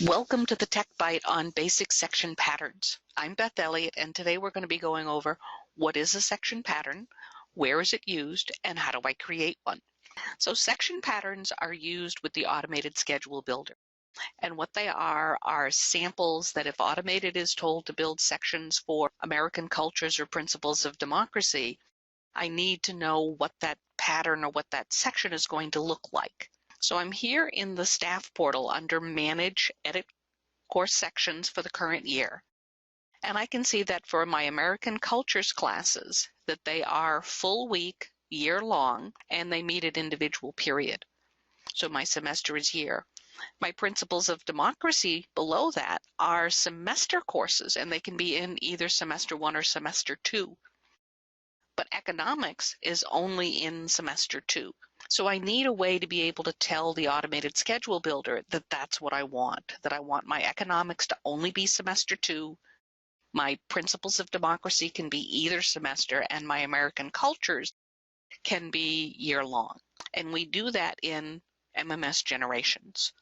Welcome to the Tech Byte on basic section patterns. I'm Beth Elliott, and today we're going to be going over what is a section pattern, where is it used, and how do I create one. So section patterns are used with the automated schedule builder. And what they are samples that if automated is told to build sections for American cultures or principles of democracy, I need to know what that pattern or what that section is going to look like. So I'm here in the staff portal under Manage, Edit Course Sections for the current year. And I can see that for my American Cultures classes, that they are full week, year long, and they meet at individual period. So my semester is year. My Principles of Democracy below that are semester courses, and they can be in either semester 1 or semester 2. But economics is only in semester 2. So I need a way to be able to tell the automated schedule builder that that's what I want, that I want my economics to only be semester 2, my Principles of Democracy can be either semester, and my American Cultures can be year long. And we do that in MMS Generations.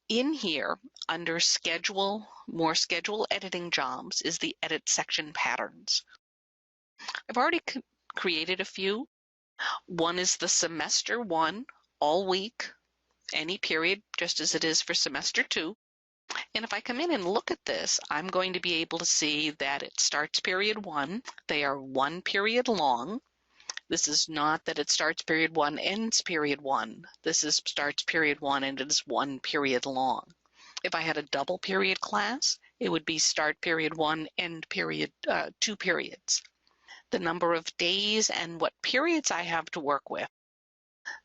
In here, under Schedule, more schedule editing jobs is the Edit Section Patterns. I've already created a few. One is the semester 1, all week, any period, just as it is for semester 2. And if I come in and look at this, I'm going to be able to see that it starts period 1. They are 1 period long. This is not that it starts period 1, ends period 1. This is starts period 1 and it is 1 period long. If I had a double period class, it would be start period 1, end period 2 periods. The number of days and what periods I have to work with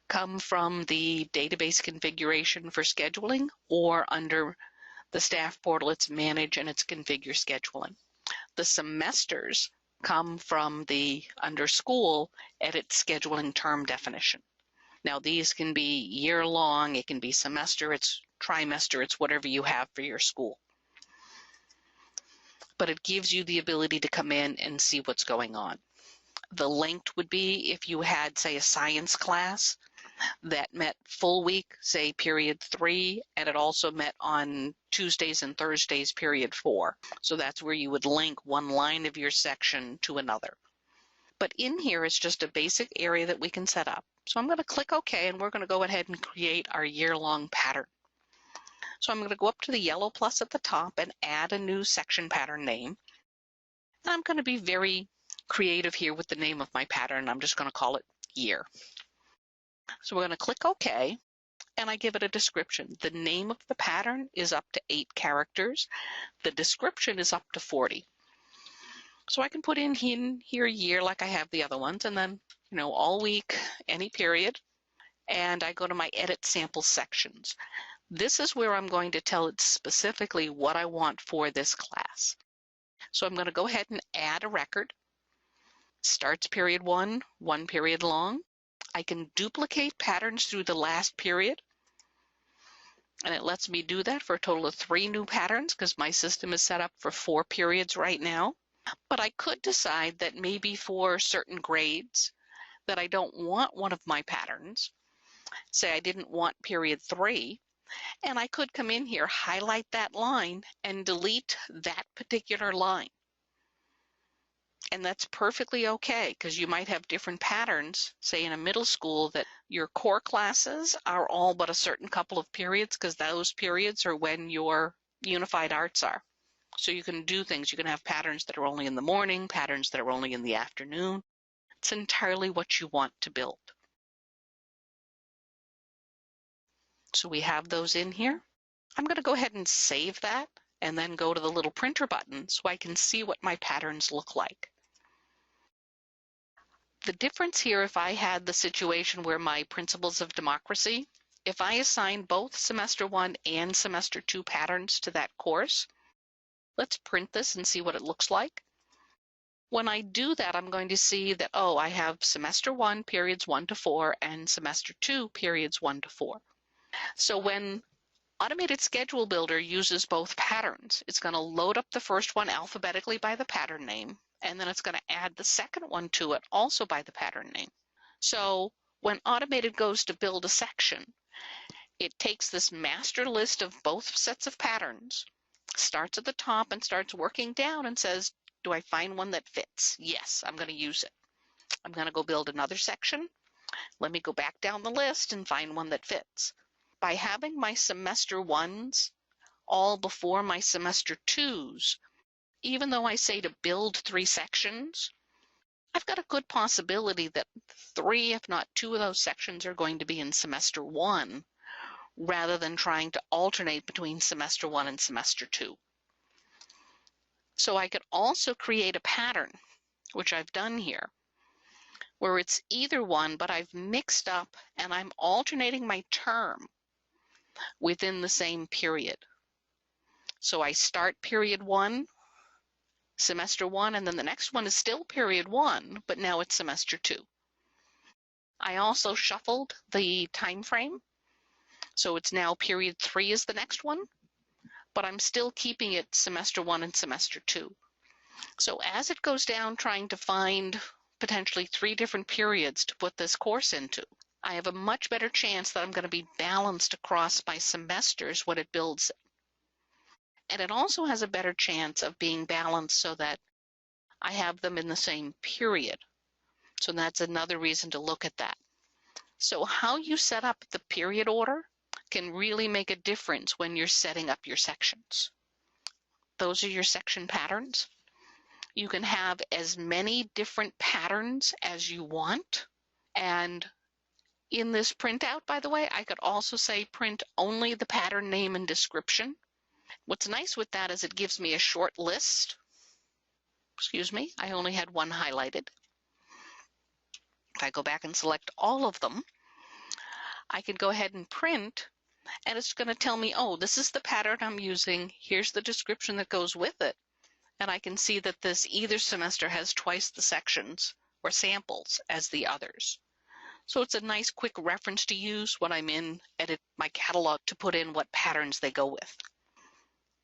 come from the database configuration for scheduling, or under the staff portal, it's Manage and it's Configure Scheduling. The semesters come from the under School, Edit Scheduling Term Definition. Now these can be year long, it can be semester, it's trimester, it's whatever you have for your school. But it gives you the ability to come in and see what's going on. The linked would be if you had, say, a science class that met full week, say period 3, and it also met on Tuesdays and Thursdays, period 4. So that's where you would link one line of your section to another. But in here, it's just a basic area that we can set up. So I'm going to click OK, and we're going to go ahead and create our year-long pattern. So I'm going to go up to the yellow plus at the top and add a new section pattern name. And I'm going to be very creative here with the name of my pattern. I'm just going to call it year. So we're going to click OK, and I give it a description. The name of the pattern is up to 8 characters. The description is up to 40. So I can put in here year like I have the other ones, and then, all week, any period, and I go to my Edit Sample Sections. This is where I'm going to tell it specifically what I want for this class. So I'm going to go ahead and add a record. Starts period 1, 1 period long. I can duplicate patterns through the last period, and it lets me do that for a total of 3 new patterns because my system is set up for 4 periods right now. But I could decide that maybe for certain grades that I don't want one of my patterns. Say I didn't want period 3, and I could come in here, highlight that line, and delete that particular line. And that's perfectly okay, because you might have different patterns, say in a middle school, that your core classes are all but a certain couple of periods, because those periods are when your unified arts are. So you can do things. You can have patterns that are only in the morning, patterns that are only in the afternoon. It's entirely what you want to build. So we have those in here. I'm going to go ahead and save that and then go to the little printer button so I can see what my patterns look like. The difference here, if I had the situation where my Principles of Democracy, if I assign both semester 1 and semester 2 patterns to that course, let's print this and see what it looks like. When I do that, I'm going to see that, oh, I have semester 1, periods 1 to 4, and semester 2, periods 1 to 4. So when Automated Schedule Builder uses both patterns, it's going to load up the first one alphabetically by the pattern name, and then it's going to add the second one to it also by the pattern name. So when Automated goes to build a section, It takes this master list of both sets of patterns, starts at the top and starts working down and says, do I find one that fits? Yes, I'm going to use it. I'm going to go build another section. Let me go back down the list and find one that fits. By having my semester ones all before my semester twos, even though I say to build 3 sections, I've got a good possibility that 3, if not 2 of those sections are going to be in semester 1, rather than trying to alternate between semester 1 and semester 2. So I could also create a pattern, which I've done here, where it's either one, but I've mixed up and I'm alternating my term within the same period. So I start period 1, semester 1, and then the next one is still period 1, but now it's semester 2. I also shuffled the time frame, so it's now period 3 is the next one, but I'm still keeping it semester 1 and semester 2. So as it goes down trying to find potentially 3 different periods to put this course into, I have a much better chance that I'm going to be balanced across my semesters when it builds it. And it also has a better chance of being balanced so that I have them in the same period. So that's another reason to look at that. So how you set up the period order can really make a difference when you're setting up your sections. Those are your section patterns. You can have as many different patterns as you want. And in this printout, by the way, I could also say print only the pattern name and description. What's nice with that is it gives me a short list. Excuse me, I only had one highlighted. If I go back and select all of them, I can go ahead and print, and it's going to tell me, oh, this is the pattern I'm using. Here's the description that goes with it. And I can see that this either semester has twice the sections or samples as the others. So it's a nice quick reference to use when I'm in edit my catalog to put in what patterns they go with.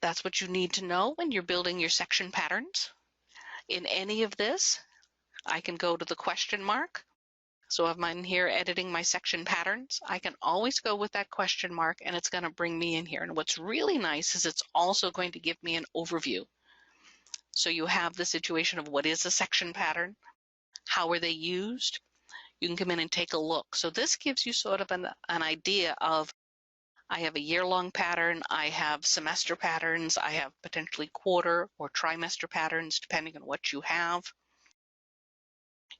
That's what you need to know when you're building your section patterns. In any of this, I can go to the question mark. So if I'm here editing my section patterns, I can always go with that question mark and it's going to bring me in here. And what's really nice is it's also going to give me an overview. So you have the situation of what is a section pattern, how are they used. You can come in and take a look. So this gives you sort of an idea of, I have a year-long pattern, I have semester patterns, I have potentially quarter or trimester patterns, depending on what you have.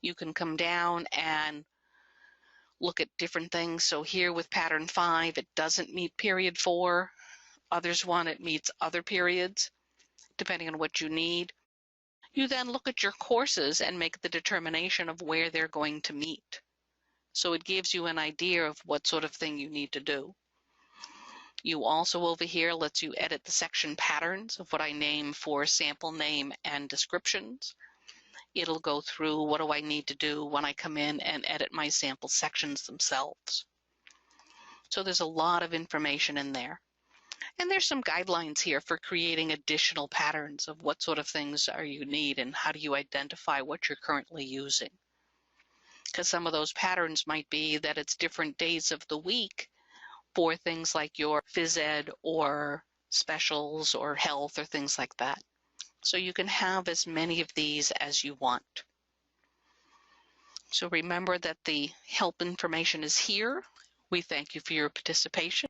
You can come down and look at different things. So here with pattern 5, it doesn't meet period 4. Others one, it meets other periods, depending on what you need. You then look at your courses and make the determination of where they're going to meet. So it gives you an idea of what sort of thing you need to do. You also over here lets you edit the section patterns of what I name for sample name and descriptions. It'll go through what do I need to do when I come in and edit my sample sections themselves. So there's a lot of information in there. And there's some guidelines here for creating additional patterns of what sort of things are you need and how do you identify what you're currently using. Because some of those patterns might be that it's different days of the week for things like your phys ed or specials or health or things like that. So you can have as many of these as you want. So remember that the help information is here. We thank you for your participation.